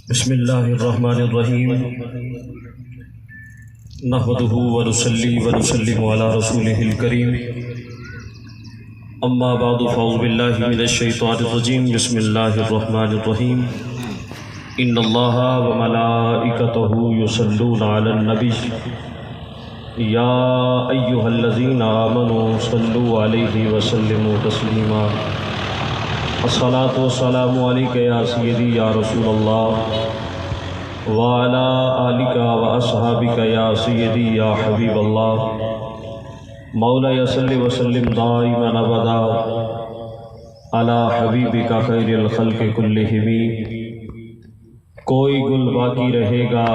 بسم اللہ الرحمن الرحیم نحمدہ ونصلی ونسلم علی رسولہ الکریم اما بعد فاعوذ باللہ من الشیطان الرجیم بسم اللہ الرحمن الرحیم ان اللہ وملائکتہ یصلون علی النبی یا ایہا الذین آمنوا صلوا علیہ وسلموا تسلیما الصلاۃ والسلام علیک یا سیدی یا رسول اللہ وعلی آلک واصحابک یا سیدی یا حبیب اللہ مولا صلی وسلم دائما ابدا علی حبیبک خیر الخلق کلہم۔ کوئی گل باقی رہے گا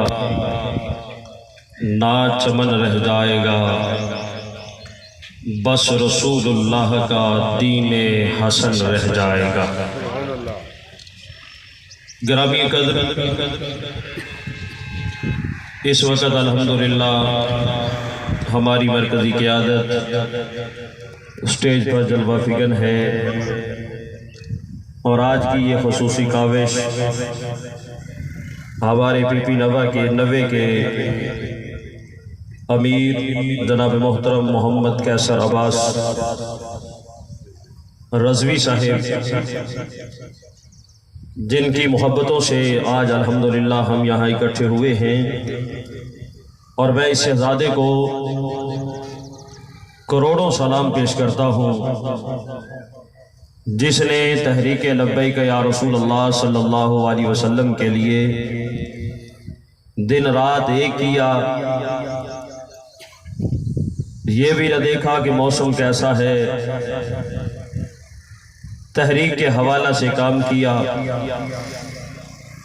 نہ چمن رہ جائے گا، بس رسول اللہ کا دین حسن رہ جائے گا۔ گرامی قدر، اس وقت الحمدللہ ہماری مرکزی قیادت اسٹیج پر جلوہ فکن ہے، اور آج کی یہ خصوصی کاوش ہمارے پی پی نوے کے امیر جناب محترم محمد کیسر عباس رضوی صاحب، جن کی محبتوں سے آج الحمدللہ ہم یہاں اکٹھے ہوئے ہیں، اور میں اس شہزادے کو کروڑوں سلام پیش کرتا ہوں جس نے تحریک لبیک یا رسول اللہ صلی اللہ علیہ وسلم کے لیے دن رات ایک کیا، یہ بھی نہ دیکھا کہ موسم کیسا ہے، تحریک کے حوالہ سے کام کیا،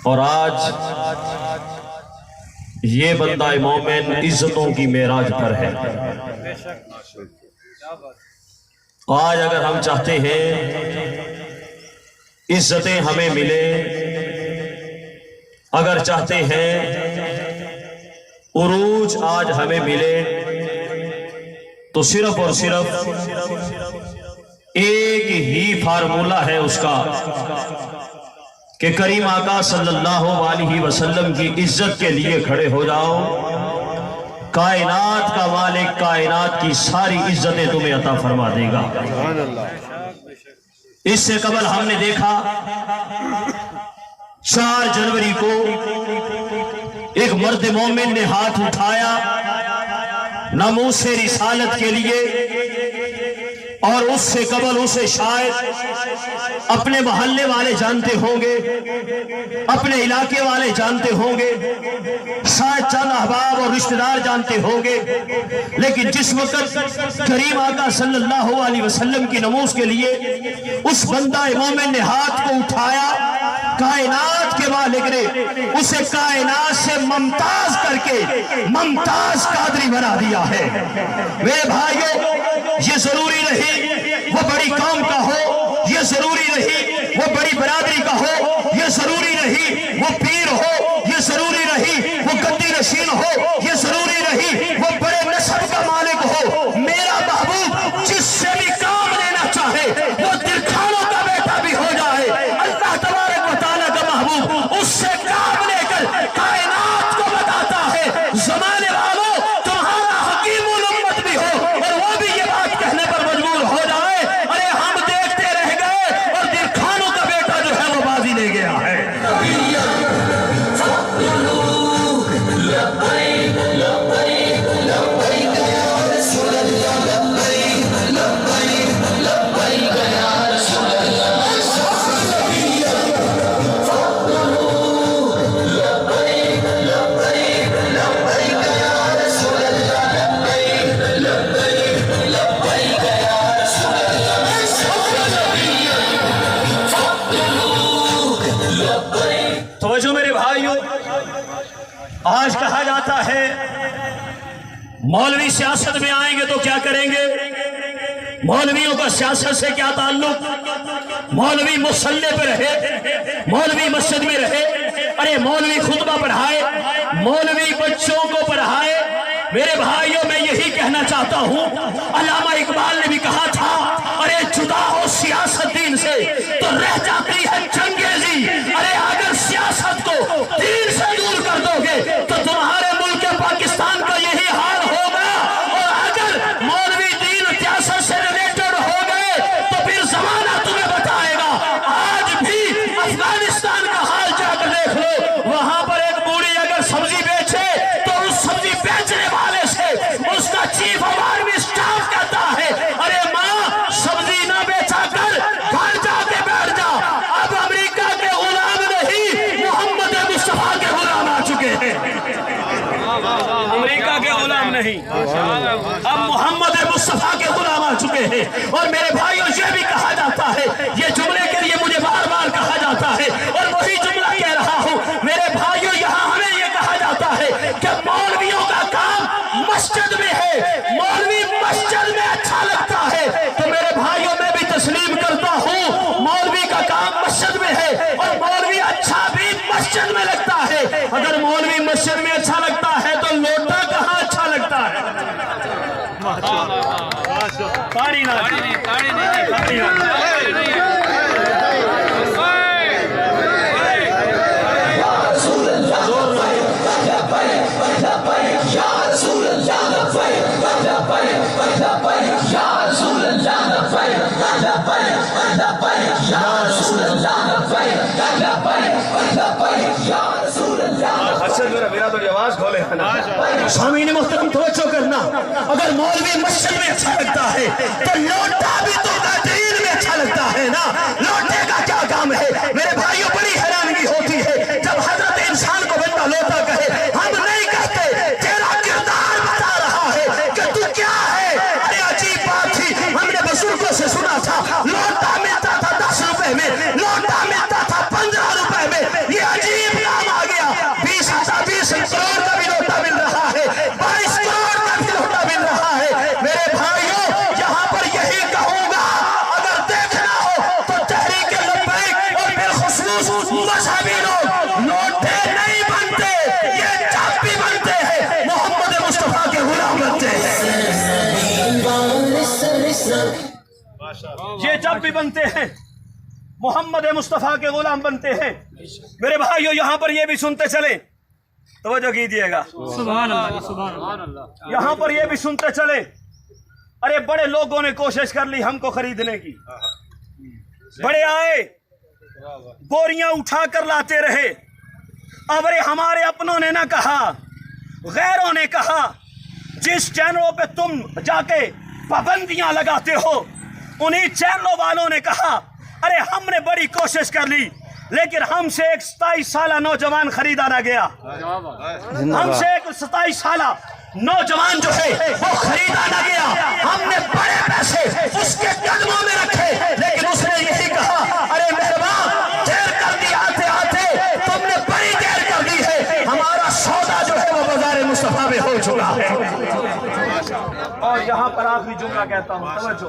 اور آج یہ بندہ مومن عزتوں کی معراج پر ہے۔ آج اگر ہم چاہتے ہیں عزتیں ہمیں ملے، اگر چاہتے ہیں عروج آج ہمیں ملے، تو صرف اور صرف ایک ہی فارمولہ ہے اس کا کہ کریم آقا صلی اللہ علیہ وسلم کی عزت کے لیے کھڑے ہو جاؤ، کائنات کا مالک کائنات کی ساری عزتیں تمہیں عطا فرما دے گا۔ اس سے قبل ہم نے دیکھا 4 جنوری کو ایک مرد مومن نے ہاتھ اٹھایا ناموس رسالت کے لیے، اور اس سے قبل اسے شاید اپنے محلے والے جانتے ہوں گے، اپنے علاقے والے جانتے ہوں گے، شاید چند احباب اور رشتہ دار جانتے ہوں گے، لیکن جس وقت کریم آقا صلی اللہ علیہ وسلم کی ناموس کے لیے اس بندہ مومن نے ہاتھ کو اٹھایا، کائنات کے مالک نے اسے کائنات سے ممتاز کر کے ممتاز قادری بنا دیا ہے۔ میرے بھائیو، یہ ضروری نہیں وہ بڑی قوم کا ہو، یہ ضروری نہیں وہ بڑی برادری کا ہو، یہ ضروری نہیں وہ پیر ہو، یہ ضروری نہیں وہ گدی نشین ہو، یہ ضروری نہیں وہ بڑے نسب کا مالک ہو۔ میرا محبوب جس سے بھی کام لینا چاہے، وہ درخانوں کا بیٹا بھی ہو جائے، اللہ تبارک و تعالیٰ کا محبوب اس سے کام لے کر کائنات کو بتاتا ہے زمانے والوں تمہارا حکیم الامت بھی ہو، اور وہ بھی یہ بات کہنے پر مجبور ہو جائے ارے ہم دیکھتے رہ گئے اور درخانوں کا بیٹا جو ہے وہ بازی لے گیا ہے۔ توجہ میرے بھائیوں، آج کہا جاتا ہے مولوی سیاست میں آئیں گے تو کیا کریں گے؟ مولویوں کا سیاست سے کیا تعلق؟ مولوی مصلی پہ رہے، مولوی مسجد میں رہے، ارے مولوی خطبہ پڑھائے، مولوی بچوں کو پڑھائے۔ میرے بھائیوں، میں یہی کہنا چاہتا ہوں، علامہ اقبال نے بھی کہا تھا ارے मुस्तफा के गुलाम आ चुके हैं। और मेरे भाइयों ये भी कहा जाता है, ये जुमले के लिए मुझे बार बार कहा जाता है और वही जुमला कह रहा हूँ मेरे भाइयों, यहाँ हमें ये कहा जाता है कि मौलवियों का काम मस्जिद में है, मौलवी मस्जिद में अच्छा लगता है। तो मेरे भाइयों मैं भी तस्लीम करता हूँ मौलवी का काम मस्जिद में है और मौलवी अच्छा भी मस्जिद में लगता है। अगर मौलवी मस्जिद में अच्छा लगता है तो लोटा कहाँ अच्छा लगता है? ताड़ी ना मेरा तो आवाज खोले स्वामीन मुहतरम तवज्जो करना, अगर मौलवी मस्जिद में अच्छा लगता है तो लोटा भी तो दीन में अच्छा लगता है ना। लोटे का क्या काम है? मेरे भाइयों बड़ी हैरानगी होती है जब हजरत इंसान को बंदा लोटा कहे। हम नहीं कहते, तेरा किरदार बता रहा है कि तू क्या है। अरे अजीब बात थी, हमने बुजुर्गों से सुना था लोटा मिलता था 10 रुपए में, लोटा मिलता था 15 रुपए में। ये अजीब काम आ गया। 20 करोड़ का भी लोटा मिल रहा है, 22 करोड़ का भी लोटा मिल रहा है। मेरे भाइयों यहाँ पर यही कहूंगा, अगर देखना हो तो तहरीक लब्बैक और बिलखुसूस मजहबी लोग लोटे नहीं बनते, ये चाबी बनते हैं, मोहम्मद मुस्तफा के गुलाम बनते हैं। ये जब भी बनते हैं मोहम्मद मुस्तफा के गुलाम बनते हैं। मेरे भाइयों यहाँ पर ये भी सुनते चले, तवज्जो कीजिएगा, सुभान अल्लाह, सुभान अल्लाह। यहाँ पर ये भी सुनते चले, अरे बड़े लोगों ने कोशिश कर ली हमको खरीदने की, बड़े आए बोरियां उठा कर लाते रहे। अब अरे हमारे अपनों ने ना कहा, गैरों ने कहा, जिस चैनलों पे तुम जाके पाबंदियां लगाते हो उन्हीं चैनलों वालों ने कहा अरे हमने बड़ी कोशिश कर ली लेकिन हमसे एक 27 साला नौजवान खरीदा ना गया। हमसे एक 27 साला नौजवान जो है वो खरीदा ना गया। हमने बड़े पैसे उसके कदमों में रखे लेकिन उसने यही कहा अरे मेहरबान देर कर दी, आते आते तुमने बड़ी देर कर दी है, हमारा सौदा जो है वो बाजार मुस्तफा में हो चुका है। और यहाँ पर आखिरी जुमला कहता हूँ, समझो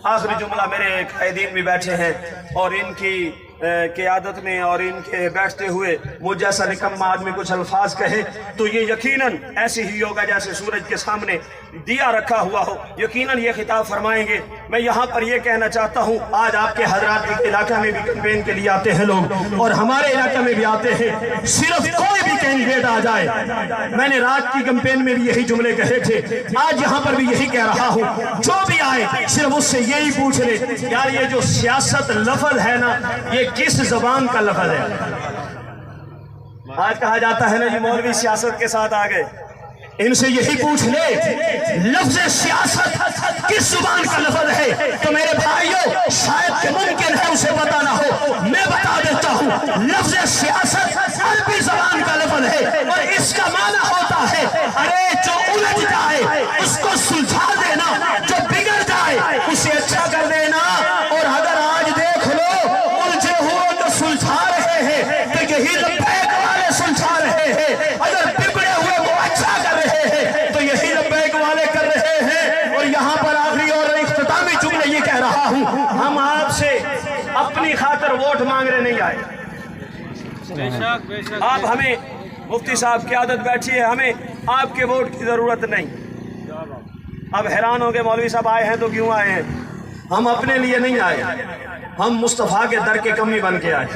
आखिरी जुमला, मेरे कैदीन भी बैठे हैं और इनकी क़ियादत में और इनके बैठते हुए मुझ जैसा निकम्मा आदमी कुछ अल्फाज कहे तो ये यकीनन ऐसे ही होगा जैसे सूरज के सामने दिया रखा हुआ हो, यकीनन ये खिताब फरमाएंगे। मैं यहाँ पर ये कहना चाहता हूँ, आज आपके हजरात के इलाका में भी कैंपेन के लिए आते हैं लोग और हमारे इलाका में भी आते हैं, सिर्फ कोई भी कैंडिडेट आ जाए, मैंने रात की कैंपेन में भी यही जुमले कहे थे, आज यहाँ पर भी यही कह रहा हूँ, जो भी आए सिर्फ उससे यही पूछ ले यार ये जो सियासत लफ्ज़ है ना ये किस जबान का लफ्ज़ है। आज कहा जाता है ना जी मौलवी सियासत के साथ आ गए, इनसे यही पूछ ले लफ्ज़ सियासत किस जुबान का लफ्ज़ है। तो मेरे भाइयों शायद कि मुमकिन है उसे पता ना हो, मैं बता देता हूँ लफ्ज़ सियासत अरबी ज़बान का लफ्ज़ है और इसका माना होता है अरे जो उलझ जाए उसको सुलझा देना, जो बिगड़ जाए उसे अच्छा कर देना। और अगर आज देख लो उलझे हुए तो सुलझा रहे हैं तो यही लब्बैक वाले सुलझा रहे हैं, अगर बिगड़े हुए वो अच्छा कर रहे हैं तो यही लब्बैक वाले कर रहे हैं। और यहाँ पर आखिरी और इख्तितामी जुमले ये कह रहा हूँ, हम आपसे अपनी खातिर वोट मांगने नहीं आए। आप हमें मुफ्ती साहब की आदत बैठी है, हमें आपके वोट की जरूरत नहीं। अब हैरान हो गए मौलवी साहब आए हैं तो क्यों आए हैं, हम अपने लिए नहीं आए, हम मुस्तफा के दर के कमी बन के आए,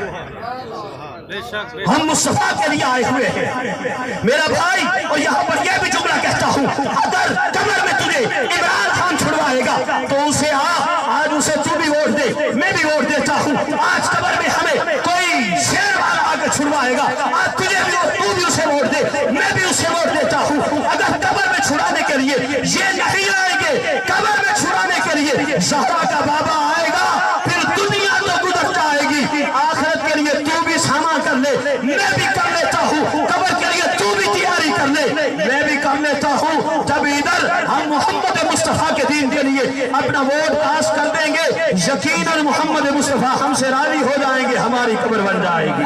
हम मुस्तफा के लिए आए हुए हैं मेरा भाई। और यहाँ पर यह भी जुमला कहता हूँ, अगर कमर में तुझे इमरान खान छुड़वाएगा तो उसे आज उसे तू भी वोट दे, मैं भी वोट देता हूँ। आज कमर में हमें कोई शेर वाला आकर छुड़वाएगा, आज तुझे भी तू भी उसे वोट दे, मैं भी उसे वोट देता हूँ। अगर कमर में छुड़ाने के लिए ये नहीं आएंगे, कमर में छुड़ाने के लिए ज़हरा का बाबा आएगा, फिर दुनिया तो गुजर जाएगी, आखिरत के लिए तू भी सामा कर ले, मैं भी कर लेता हूँ, कब्र के लिए तू भी तैयारी कर ले, मैं भी कर लेता हूँ। जब इधर हम मोहम्मद मुस्तफा اپنا ووٹ پاس کر دیں گے، یقیناً محمد مصطفیٰ ہم سے راضی ہو جائیں گے، ہماری قبر بن جائے گی۔